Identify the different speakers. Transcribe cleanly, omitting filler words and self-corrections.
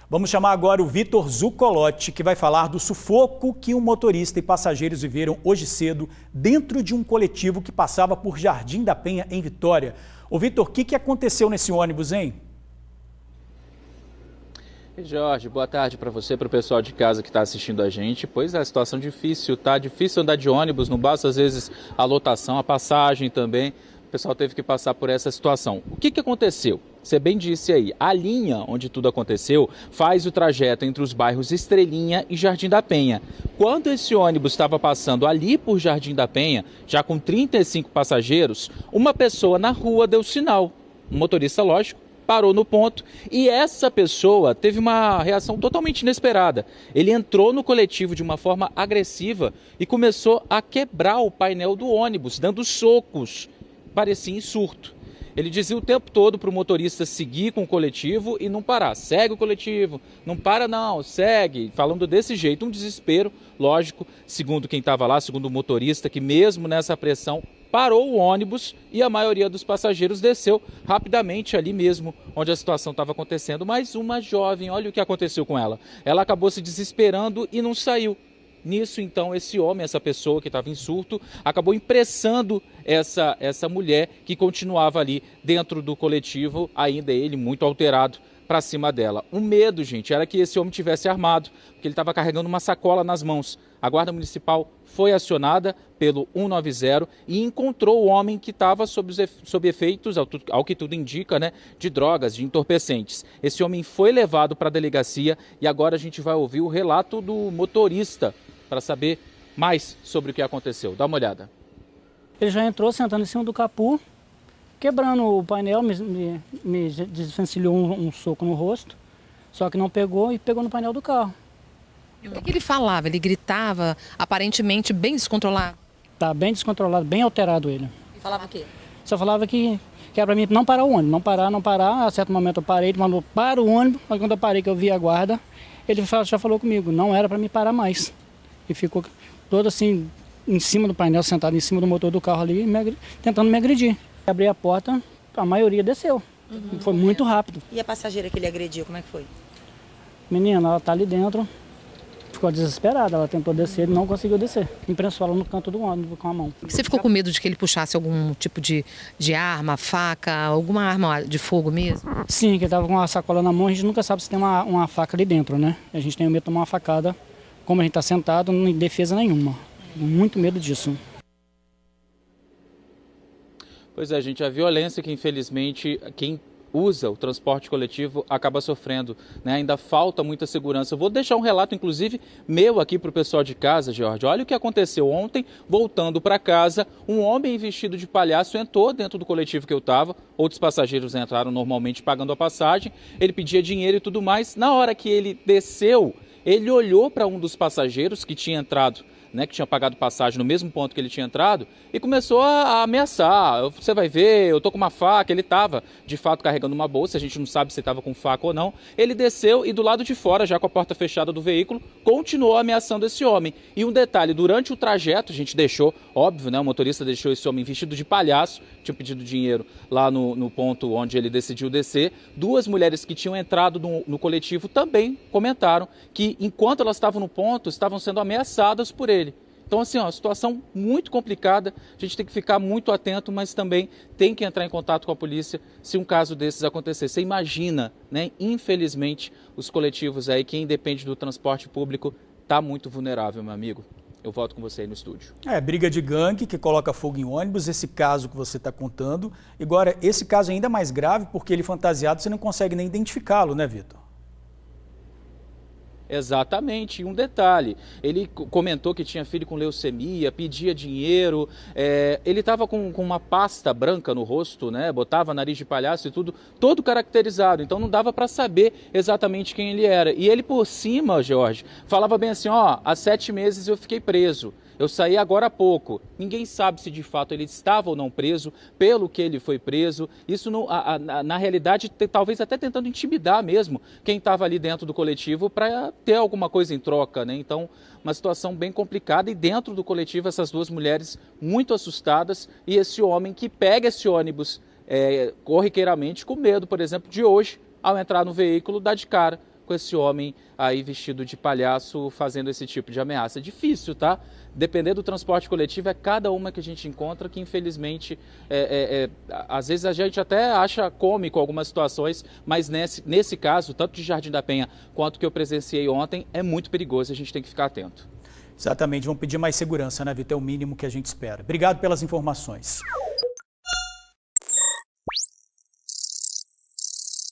Speaker 1: Vamos chamar agora o Vitor Zuccolotti, que vai falar do sufoco que um motorista e passageiros viveram hoje cedo dentro de um coletivo que passava por Jardim da Penha, em Vitória. Ô Vitor, o que aconteceu nesse ônibus, hein?
Speaker 2: Jorge, boa tarde para você, para o pessoal de casa que está assistindo a gente. Pois é, a situação difícil, tá? Difícil andar de ônibus, não basta às vezes a lotação, a passagem também. O pessoal teve que passar por essa situação. O que aconteceu? Você bem disse aí, a linha onde tudo aconteceu faz o trajeto entre os bairros Estrelinha e Jardim da Penha. Quando esse ônibus estava passando ali por Jardim da Penha, já com 35 passageiros, uma pessoa na rua deu sinal. Um motorista, lógico, parou no ponto e essa pessoa teve uma reação totalmente inesperada. Ele entrou no coletivo de uma forma agressiva e começou a quebrar o painel do ônibus, dando socos. Parecia em surto. Ele dizia o tempo todo para o motorista seguir com o coletivo e não parar. Segue o coletivo, não para não, segue. Falando desse jeito, um desespero, lógico, segundo quem estava lá, segundo o motorista, que mesmo nessa pressão parou o ônibus e a maioria dos passageiros desceu rapidamente ali mesmo onde a situação estava acontecendo. Mas uma jovem, olha o que aconteceu com ela. Ela acabou se desesperando e não saiu. Nisso, então, esse homem, essa pessoa que estava em surto, acabou impressando essa mulher que continuava ali dentro do coletivo, ainda ele muito alterado, para cima dela. O medo, gente, era que esse homem tivesse armado, porque ele estava carregando uma sacola nas mãos. A Guarda Municipal foi acionada pelo 190 e encontrou o homem que estava sob efeitos, ao que tudo indica, né, de drogas, de entorpecentes. Esse homem foi levado para a delegacia e agora a gente vai ouvir o relato do motorista para saber mais sobre o que aconteceu. Dá uma olhada.
Speaker 3: Ele já entrou sentando em cima do capô, quebrando o painel, me desvencilhou um soco no rosto, só que não pegou e pegou no painel do carro.
Speaker 4: E o que ele falava? Ele gritava, aparentemente bem descontrolado?
Speaker 3: Tá bem descontrolado, bem alterado ele.
Speaker 4: E falava o quê?
Speaker 3: Só falava que era pra mim não parar o ônibus, não parar. A certo momento eu parei, ele mandou para o ônibus, mas quando eu parei que eu vi a guarda, ele já falou comigo, não era para me parar mais. E ficou todo assim, em cima do painel, sentado em cima do motor do carro ali, tentando me agredir. Abri a porta, a maioria desceu. Foi muito rápido.
Speaker 5: E a passageira que ele agrediu, como é que foi?
Speaker 3: Menina, ela tá ali dentro, ficou desesperada, ela tentou descer, ele não conseguiu descer. Imprensou ela no canto do ônibus com a mão.
Speaker 4: Você ficou com medo de que ele puxasse algum tipo de arma, faca, alguma arma de fogo mesmo?
Speaker 3: Sim, que ele tava com uma sacola na mão, a gente nunca sabe se tem uma faca ali dentro, né? A gente tem medo de tomar uma facada, como a gente tá sentado, não tem defesa nenhuma. Muito medo disso.
Speaker 2: Pois é, gente, a violência que infelizmente quem usa o transporte coletivo acaba sofrendo, né? Ainda falta muita segurança. Eu vou deixar um relato, inclusive, meu aqui para o pessoal de casa, Jorge. Olha o que aconteceu ontem, voltando para casa, um homem vestido de palhaço entrou dentro do coletivo que eu estava, outros passageiros entraram normalmente pagando a passagem, ele pedia dinheiro e tudo mais. Na hora que ele desceu, ele olhou para um dos passageiros que tinha entrado, né, que tinha pagado passagem no mesmo ponto que ele tinha entrado, e começou a ameaçar. Você vai ver, eu tô com uma faca. Ele estava, de fato, carregando uma bolsa, a gente não sabe se estava com faca ou não. Ele desceu e do lado de fora, já com a porta fechada do veículo, continuou ameaçando esse homem. E um detalhe, durante o trajeto, a gente deixou, óbvio, né, o motorista deixou esse homem vestido de palhaço, tinha pedido dinheiro lá no ponto onde ele decidiu descer. Duas mulheres que tinham entrado no coletivo também comentaram que, enquanto elas estavam no ponto, estavam sendo ameaçadas por ele. Então, assim, ó, situação muito complicada, a gente tem que ficar muito atento, mas também tem que entrar em contato com a polícia se um caso desses acontecer. Você imagina, né? Infelizmente, os coletivos aí, quem depende do transporte público, está muito vulnerável, meu amigo. Eu volto com você aí no estúdio.
Speaker 1: Briga de gangue que coloca fogo em ônibus, esse caso que você está contando. Agora, esse caso é ainda mais grave porque ele fantasiado, você não consegue nem identificá-lo, né, Vitor?
Speaker 2: Exatamente, e um detalhe, ele comentou que tinha filho com leucemia, pedia dinheiro, ele estava com uma pasta branca no rosto, né? Botava nariz de palhaço e tudo, todo caracterizado, então não dava para saber exatamente quem ele era. E ele por cima, Jorge, falava bem assim, ó, há 7 meses eu fiquei preso. Eu saí agora há pouco. Ninguém sabe se de fato ele estava ou não preso, pelo que ele foi preso. Isso, na realidade, talvez até tentando intimidar mesmo quem estava ali dentro do coletivo para ter alguma coisa em troca, né? Então, uma situação bem complicada. E dentro do coletivo, essas duas mulheres muito assustadas e esse homem que pega esse ônibus corriqueiramente com medo, por exemplo, de hoje, ao entrar no veículo, dar de cara com esse homem aí vestido de palhaço fazendo esse tipo de ameaça. É difícil, tá? Depender do transporte coletivo, é cada uma que a gente encontra que, infelizmente, às vezes a gente até acha cômico algumas situações, mas nesse caso, tanto de Jardim da Penha quanto que eu presenciei ontem, é muito perigoso, a gente tem que ficar atento.
Speaker 1: Exatamente, vamos pedir mais segurança, né, Vitor? É o mínimo que a gente espera. Obrigado pelas informações.